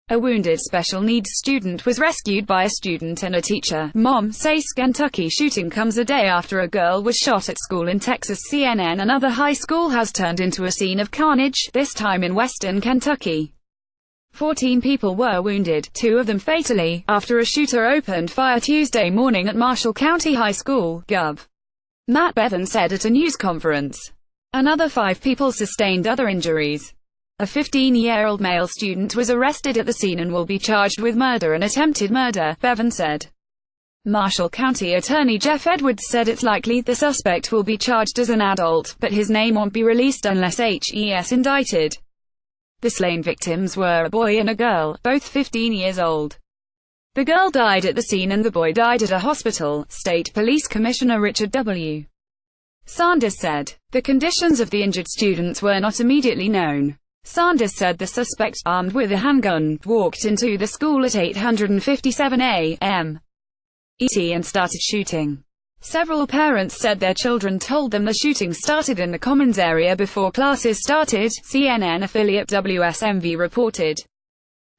A wounded special needs student was rescued by a student and a teacher. Mom says Kentucky shooting comes a day after a girl was shot at school in Texas. CNN: another high school has turned into a scene of carnage, this time in western Kentucky. 14 people were wounded, 2 of them fatally, after a shooter opened fire Tuesday morning at Marshall County High School, Gov. Matt Bevin said at a news conference. Another 5 people sustained other injuries. A 15-year-old male student was arrested at the scene and will be charged with murder and attempted murder, Bevin said. Marshall County Attorney Jeff Edwards said it's likely the suspect will be charged as an adult, but his name won't be released unless HES indicted. The slain victims were a boy and a girl, both 15 years old. The girl died at the scene and the boy died at a hospital, State Police Commissioner Richard W. Sanders said. The conditions of the injured students were not immediately known. Sanders said the suspect, armed with a handgun, walked into the school at 8:57 a.m. ET and started shooting. Several parents said their children told them the shooting started in the Commons area before classes started, CNN affiliate WSMV reported.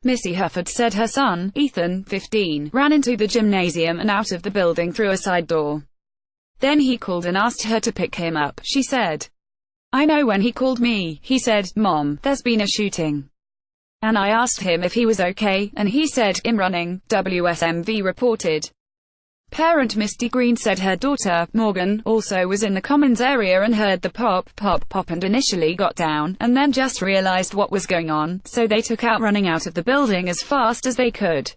Missy Hufford said her son, Ethan, 15, ran into the gymnasium and out of the building through a side door. Then he called and asked her to pick him up, she said. I know when he called me, he said, Mom, there's been a shooting. And I asked him if he was okay, and he said, I'm running, WSMV reported. Parent Misty Green said her daughter, Morgan, also was in the Commons area and heard the pop, pop, pop and initially got down, and then just realized what was going on, so they took out running out of the building as fast as they could.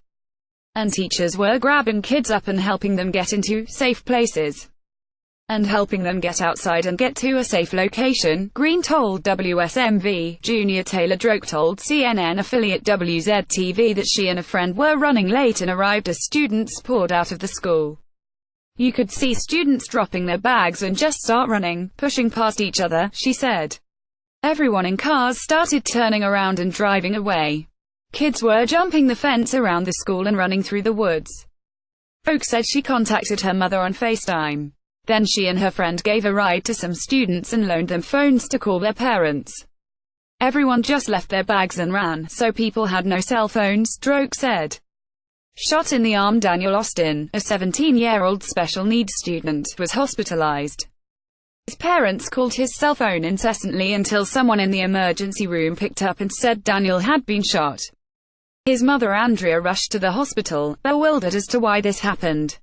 And teachers were grabbing kids up and helping them get into safe places. And helping them get outside and get to a safe location, Green told WSMV. Junior Taylor Droke told CNN affiliate WZTV that she and a friend were running late and arrived as students poured out of the school. You could see students dropping their bags and just start running, pushing past each other, she said. Everyone in cars started turning around and driving away. Kids were jumping the fence around the school and running through the woods. Droke said she contacted her mother on FaceTime. Then she and her friend gave a ride to some students and loaned them phones to call their parents. Everyone just left their bags and ran, so people had no cell phones, Droke said. Shot in the arm, Daniel Austin, a 17-year-old special needs student, was hospitalized. His parents called his cell phone incessantly until someone in the emergency room picked up and said Daniel had been shot. His mother Andrea rushed to the hospital, bewildered as to why this happened.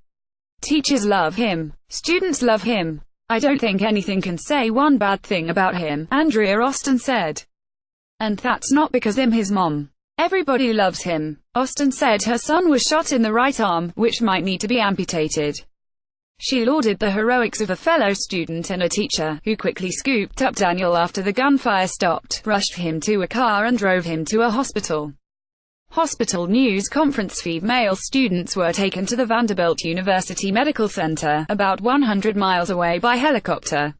Teachers love him. Students love him. I don't think anything can say one bad thing about him, Andrea Austin said. And that's not because I'm his mom. Everybody loves him. Austin said her son was shot in the right arm, which might need to be amputated. She lauded the heroics of a fellow student and a teacher, who quickly scooped up Daniel after the gunfire stopped, rushed him to a car and drove him to a hospital. Hospital news conference: female students were taken to the Vanderbilt University Medical Center, about 100 miles away by helicopter.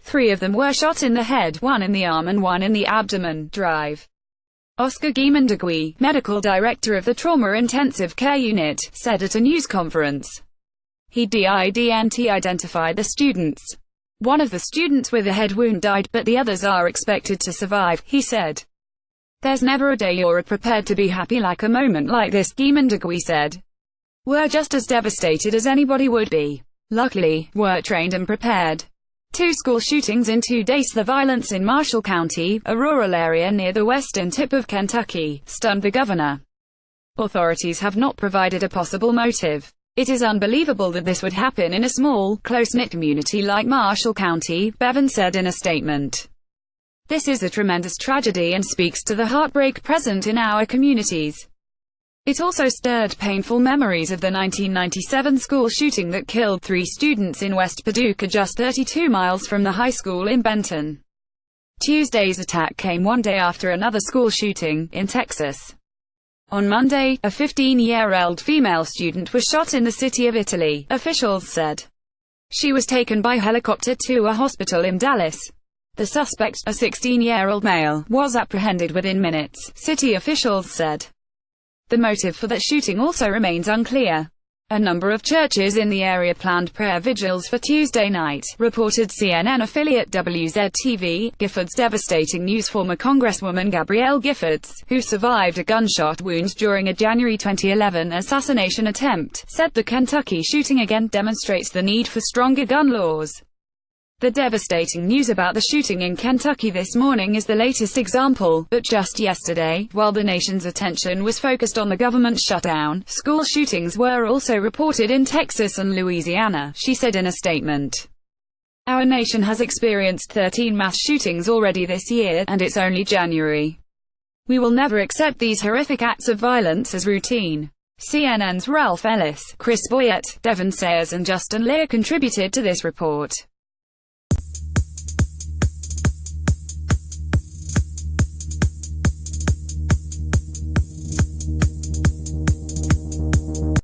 3 of them were shot in the head, 1 in the arm and 1 in the abdomen. Drive. Oscar Guimondagui, medical director of the Trauma Intensive Care Unit, said at a news conference. He didn't identify the students. One of the students with a head wound died, but the others are expected to survive, he said. There's never a day you're prepared to be happy like a moment like this, Guimondagui said. We're just as devastated as anybody would be. Luckily, we're trained and prepared. 2 school shootings in 2 days. The violence in Marshall County, a rural area near the western tip of Kentucky, stunned the governor. Authorities have not provided a possible motive. It is unbelievable that this would happen in a small, close-knit community like Marshall County, Bevin said in a statement. This is a tremendous tragedy and speaks to the heartbreak present in our communities. It also stirred painful memories of the 1997 school shooting that killed 3 students in West Paducah, just 32 miles from the high school in Benton. Tuesday's attack came 1 day after another school shooting, in Texas. On Monday, a 15-year-old female student was shot in the city of Italy, officials said. She was taken by helicopter to a hospital in Dallas. The suspect, a 16-year-old male, was apprehended within minutes, city officials said. The motive for that shooting also remains unclear. A number of churches in the area planned prayer vigils for Tuesday night, reported CNN affiliate WZTV. Giffords devastating news. Former Congresswoman Gabrielle Giffords, who survived a gunshot wound during a January 2011 assassination attempt, said the Kentucky shooting again demonstrates the need for stronger gun laws. The devastating news about the shooting in Kentucky this morning is the latest example, but just yesterday, while the nation's attention was focused on the government shutdown, school shootings were also reported in Texas and Louisiana, she said in a statement. Our nation has experienced 13 mass shootings already this year, and it's only January. We will never accept these horrific acts of violence as routine. CNN's Ralph Ellis, Chris Boyett, Devon Sayers and Justin Lear contributed to this report.